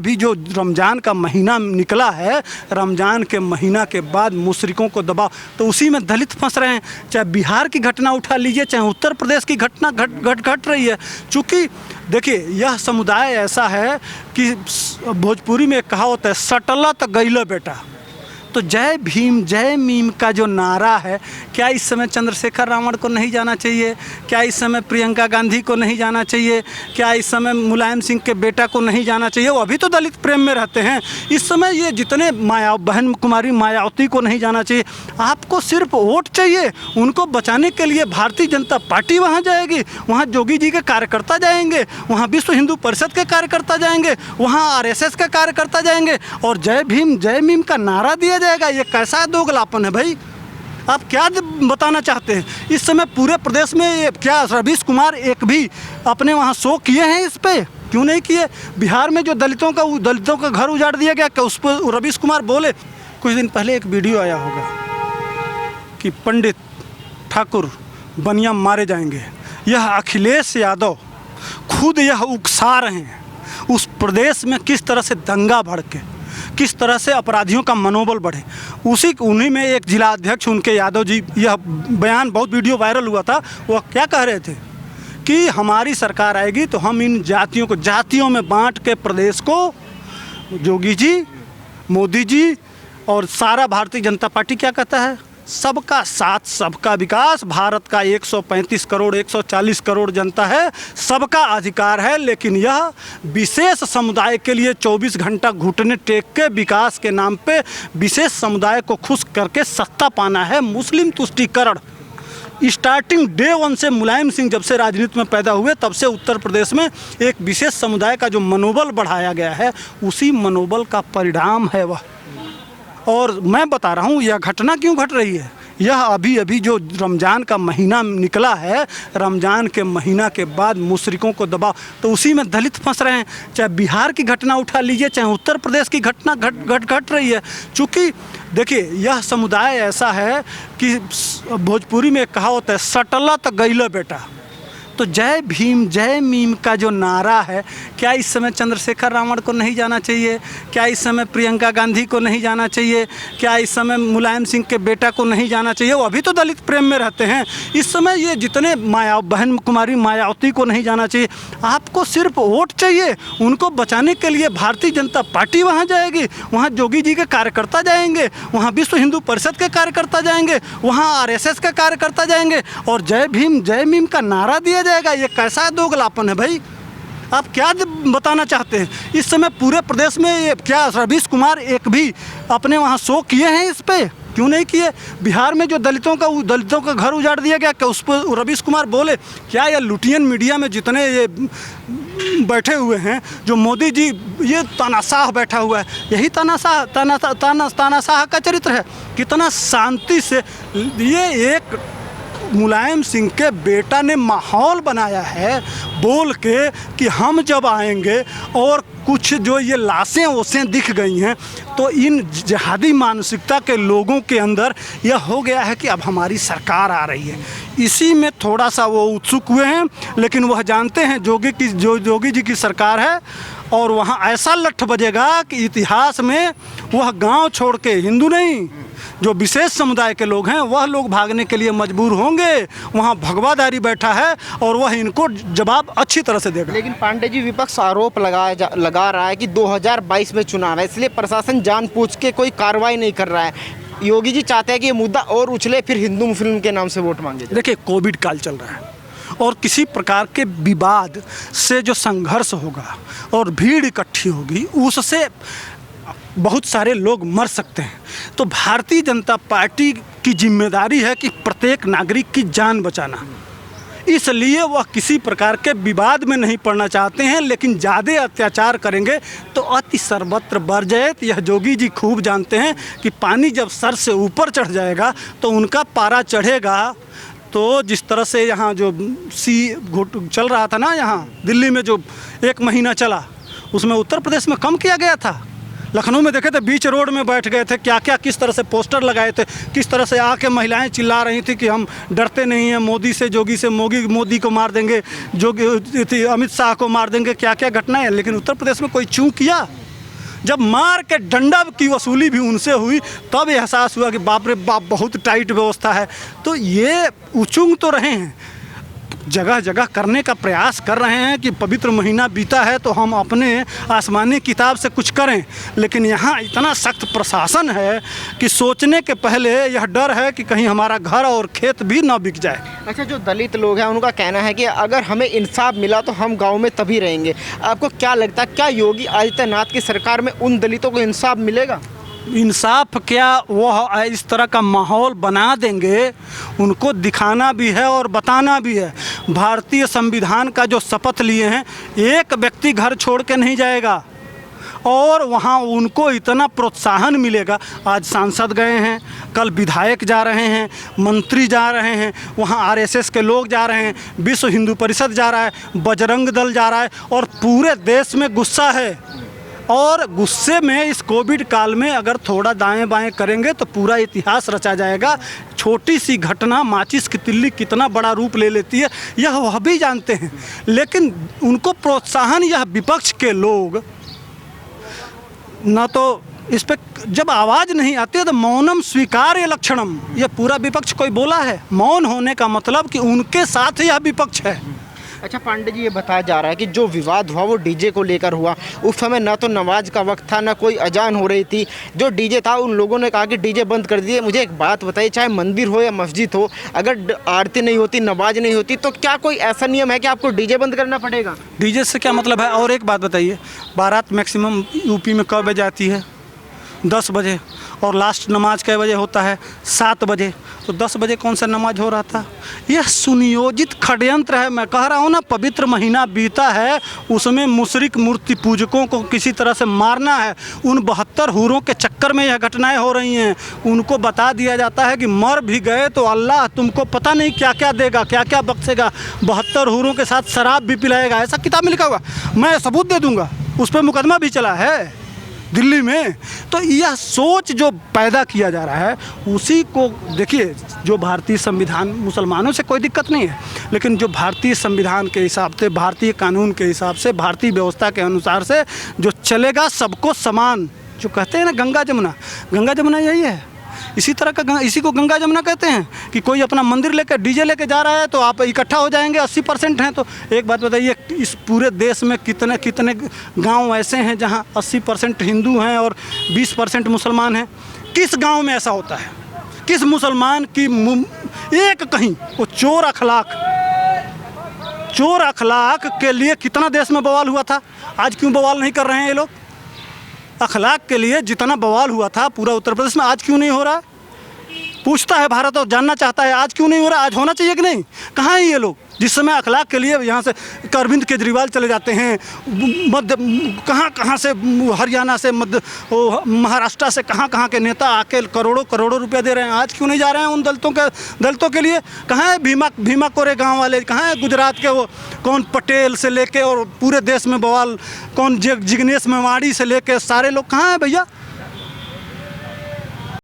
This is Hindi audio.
अभी जो रमज़ान का महीना निकला है, रमज़ान के महीना के बाद मुशरिकों को दबाव, तो उसी में दलित फंस रहे हैं। चाहे बिहार की घटना उठा लीजिए, चाहे उत्तर प्रदेश की घटना घट रही है। चूँकि देखिए, यह समुदाय ऐसा है कि भोजपुरी में एक कहावत है, सटला तो गइलो बेटा। तो जय भीम जय मीम का जो नारा है, क्या इस समय चंद्रशेखर रावण को नहीं जाना चाहिए? क्या इस समय प्रियंका गांधी को नहीं जाना चाहिए? क्या इस समय मुलायम सिंह के बेटा को नहीं जाना चाहिए? वो अभी तो दलित प्रेम में रहते हैं। इस समय ये जितने बहन कुमारी मायावती को नहीं जाना चाहिए। आपको सिर्फ वोट चाहिए, उनको बचाने के लिए भारतीय जनता पार्टी वहाँ जाएगी, वहाँ जोगी जी के कार्यकर्ता जाएंगे, वहाँ विश्व हिंदू परिषद के कार्यकर्ता जाएंगे, वहाँ RSS के कार्यकर्ता जाएंगे और जय भीम जय मीम का नारा दिया जाएगा। ये कैसा दोगलापन है भाई? आप क्या बताना चाहते हैं? इस समय पूरे प्रदेश में क्या रवीश कुमार एक भी अपने वहाँ शो किए हैं? इस पे क्यों नहीं किए? बिहार में जो दलितों का घर उजाड़ दिया गया, क्या उस पर रवीश कुमार बोले? कुछ दिन पहले एक वीडियो आया होगा कि पंडित ठाकुर बनिया मारे जाएंगे। यह अखिलेश यादव खुद यह उकसा रहे हैं उस प्रदेश में किस तरह से दंगा भड़के, किस तरह से अपराधियों का मनोबल बढ़े। उन्हीं में एक जिला अध्यक्ष उनके यादव जी, यह बयान बहुत वीडियो वायरल हुआ था। वह क्या कह रहे थे कि हमारी सरकार आएगी तो हम इन जातियों को जातियों में बांट के प्रदेश को, जोगी जी, मोदी जी और सारा भारतीय जनता पार्टी क्या कहता है, सबका साथ सबका विकास। भारत का 135 करोड़ 140 करोड़ जनता है, सबका अधिकार है, लेकिन यह विशेष समुदाय के लिए 24 घंटा घुटने टेक के विकास के नाम पे विशेष समुदाय को खुश करके सत्ता पाना है। मुस्लिम तुष्टीकरण स्टार्टिंग डे 1 से मुलायम सिंह जब से राजनीति में पैदा हुए तब से उत्तर प्रदेश में एक विशेष समुदाय का जो मनोबल बढ़ाया गया है, उसी मनोबल का परिणाम है वह। और मैं बता रहा हूँ यह घटना क्यों घट रही है। यह अभी जो रमज़ान का महीना निकला है, रमज़ान के महीना के बाद मुशरिकों को दबाव, तो उसी में दलित फंस रहे हैं। चाहे बिहार की घटना उठा लीजिए, चाहे उत्तर प्रदेश की घटना घट रही है। चूँकि देखिए, यह समुदाय ऐसा है कि भोजपुरी में एक कहावत है, सटला तो गइलो बेटा। तो जय भीम जय मीम का जो नारा है, क्या इस समय चंद्रशेखर रावण को नहीं जाना चाहिए? क्या इस समय प्रियंका गांधी को नहीं जाना चाहिए? क्या इस समय मुलायम सिंह के बेटा को नहीं जाना चाहिए? वो अभी तो दलित प्रेम में रहते हैं। इस समय ये जितने बहन कुमारी मायावती को नहीं जाना चाहिए। आपको सिर्फ वोट चाहिए, उनको बचाने के लिए भारतीय जनता पार्टी वहाँ जाएगी, वहाँ जोगी जी के कार्यकर्ता जाएंगे, वहाँ विश्व हिंदू परिषद के कार्यकर्ता जाएंगे, वहाँ RSS के कार्यकर्ता जाएंगे और जय भीम जय मीम का नारा दिया जाएगा। ये कैसा दोगलापन है भाई? आप क्या बताना चाहते हैं? इस समय पूरे प्रदेश में क्या रवीश कुमार एक भी अपने वहाँ शो किए हैं? इस पे क्यों नहीं किए? बिहार में जो दलितों का घर उजाड़ दिया गया, क्या उस पर रवीश कुमार बोले? क्या ये लुटियन मीडिया में जितने ये बैठे हुए हैं, जो मोदी जी, ये तानाशाह बैठा हुआ है, यही तानाशाह का चरित्र है। कितना शांति से ये एक मुलायम सिंह के बेटा ने माहौल बनाया है बोल के कि हम जब आएंगे और कुछ जो ये लाशें वोसें दिख गई हैं, तो इन जिहादी मानसिकता के लोगों के अंदर यह हो गया है कि अब हमारी सरकार आ रही है। इसी में थोड़ा सा वो उत्सुक हुए हैं, लेकिन वह जानते हैं जोगी जी की सरकार है और वहाँ ऐसा लठ बजेगा कि इतिहास में वह गांव छोड़ के, हिंदू नहीं, जो विशेष समुदाय के लोग हैं वह लोग भागने के लिए मजबूर होंगे। वहाँ भगवादारी बैठा है और वह इनको जवाब अच्छी तरह से देगा। लेकिन पांडे जी, विपक्ष आरोप लगा रहा है कि 2022 में चुनाव है, इसलिए प्रशासन जानबूझ के कोई कार्रवाई नहीं कर रहा है। योगी जी चाहते हैं कि ये मुद्दा और उछले, फिर हिंदू मुस्लिम के नाम से वोट मांगे। देखिए, कोविड काल चल रहा है और किसी प्रकार के विवाद से जो संघर्ष होगा और भीड़ इकट्ठी होगी, उससे बहुत सारे लोग मर सकते हैं। तो भारतीय जनता पार्टी की जिम्मेदारी है कि प्रत्येक नागरिक की जान बचाना। इसलिए वह किसी प्रकार के विवाद में नहीं पड़ना चाहते हैं, लेकिन ज़्यादा अत्याचार करेंगे तो अति सर्वत्र बरजयत। यह जोगी जी खूब जानते हैं कि पानी जब सर से ऊपर चढ़ जाएगा तो उनका पारा चढ़ेगा। तो जिस तरह से यहाँ जो चल रहा था ना, यहाँ दिल्ली में जो 1 महीना चला, उसमें उत्तर प्रदेश में कम किया गया था। लखनऊ में देखे थे, बीच रोड में बैठ गए थे, क्या क्या किस तरह से पोस्टर लगाए थे, किस तरह से आके महिलाएं चिल्ला रही थी कि हम डरते नहीं हैं मोदी से, जोगी से, मोदी को मार देंगे, जोगी अमित शाह को मार देंगे, क्या क्या घटनाएं। लेकिन उत्तर प्रदेश में कोई चूं किया? जब मार के डंडा की वसूली भी उनसे हुई तब एहसास हुआ कि बाप रे बाप बहुत टाइट व्यवस्था है। तो ये उचुंग तो रहे हैं, जगह जगह करने का प्रयास कर रहे हैं कि पवित्र महीना बीता है तो हम अपने आसमानी किताब से कुछ करें, लेकिन यहाँ इतना सख्त प्रशासन है कि सोचने के पहले यह डर है कि कहीं हमारा घर और खेत भी ना बिक जाए। अच्छा, जो दलित लोग हैं उनका कहना है कि अगर हमें इंसाफ मिला तो हम गांव में तभी रहेंगे। आपको क्या लगता है, क्या योगी आदित्यनाथ की सरकार में उन दलितों को इंसाफ मिलेगा? इंसाफ क्या, वह इस तरह का माहौल बना देंगे, उनको दिखाना भी है और बताना भी है। भारतीय संविधान का जो शपथ लिए हैं, एक व्यक्ति घर छोड़ के नहीं जाएगा और वहाँ उनको इतना प्रोत्साहन मिलेगा। आज सांसद गए हैं, कल विधायक जा रहे हैं, मंत्री जा रहे हैं, वहाँ आरएसएस के लोग जा रहे हैं, विश्व हिंदू परिषद जा रहा है, बजरंग दल जा रहा है और पूरे देश में गुस्सा है। और गुस्से में इस कोविड काल में अगर थोड़ा दाएं बाएं करेंगे तो पूरा इतिहास रचा जाएगा। छोटी सी घटना माचिस की तिल्ली कितना बड़ा रूप ले लेती है यह वह भी जानते हैं, लेकिन उनको प्रोत्साहन यह विपक्ष के लोग न तो इस पर जब आवाज़ नहीं आती है तो मौनम स्वीकार्य लक्षणम, यह पूरा विपक्ष कोई बोला है। मौन होने का मतलब कि उनके साथ यह विपक्ष है। अच्छा पांडे जी, ये बताया जा रहा है कि जो विवाद हुआ वो डीजे को लेकर हुआ। उस समय ना तो नमाज का वक्त था, ना कोई अजान हो रही थी। जो डीजे था उन लोगों ने कहा कि डीजे बंद कर दिए। मुझे एक बात बताइए, चाहे मंदिर हो या मस्जिद हो, अगर आरती नहीं होती, नमाज नहीं होती, तो क्या कोई ऐसा नियम है कि आपको डीजे बंद करना पड़ेगा? डीजे से क्या मतलब है? और एक बात बताइए, बारात मैक्सिमम यूपी में कब बजे आती है? 10 बजे। और लास्ट नमाज कै बजे होता है? 7 बजे। तो 10 बजे कौन सा नमाज हो रहा था? यह सुनियोजित षड्यंत्र है। मैं कह रहा हूँ ना, पवित्र महीना बीता है, उसमें मुशरिक मूर्ति पूजकों को किसी तरह से मारना है। उन 72 हूरों के चक्कर में यह घटनाएं हो रही हैं। उनको बता दिया जाता है कि मर भी गए तो अल्लाह तुमको पता नहीं क्या क्या देगा, क्या क्या बख्शेगा। 72 हूरों के साथ शराब भी पिलाएगा, ऐसा किताब में लिखा हुआ। मैं सबूत दे दूँगा, उस पर मुकदमा भी चला है दिल्ली में। तो यह सोच जो पैदा किया जा रहा है उसी को देखिए। जो भारतीय संविधान, मुसलमानों से कोई दिक्कत नहीं है, लेकिन जो भारतीय संविधान के हिसाब से, भारतीय कानून के हिसाब से, भारतीय व्यवस्था के अनुसार से जो चलेगा, सबको समान, जो कहते हैं ना गंगा जमुना, गंगा जमुना यही है। इसी तरह का इसी को गंगा जमुना कहते हैं कि कोई अपना मंदिर लेकर डीजे लेके जा रहा है तो आप इकट्ठा हो जाएंगे। 80% हैं। तो एक बात बताइए, इस पूरे देश में कितने कितने गांव ऐसे हैं जहां 80% हिंदू हैं और 20% मुसलमान हैं? किस गांव में ऐसा होता है? किस मुसलमान की एक कहीं वो चोर अखलाक के लिए कितना देश में बवाल हुआ था? आज क्यों बवाल नहीं कर रहे हैं ये लोग? अखलाक के लिए जितना बवाल हुआ था पूरा उत्तर प्रदेश में, आज क्यों नहीं हो रहा? पूछता है भारत और जानना चाहता है आज क्यों नहीं हो रहा। आज होना चाहिए कि नहीं? कहाँ हैं ये लोग जिस समय अखलाक के लिए यहाँ से अरविंद केजरीवाल चले जाते हैं, मध्य कहाँ से, हरियाणा से, मध्य महाराष्ट्र से, कहाँ के नेता आके करोड़ों रुपया दे रहे हैं। आज क्यों नहीं जा रहे हैं उन दलितों के लिए? कहाँ है भीमा कोरे गांव वाले? कहाँ है गुजरात के वो कौन पटेल से लेके और पूरे देश में बवाल, कौन जिग्नेश मेवाड़ी से लेके सारे लोग कहाँ हैं भैया?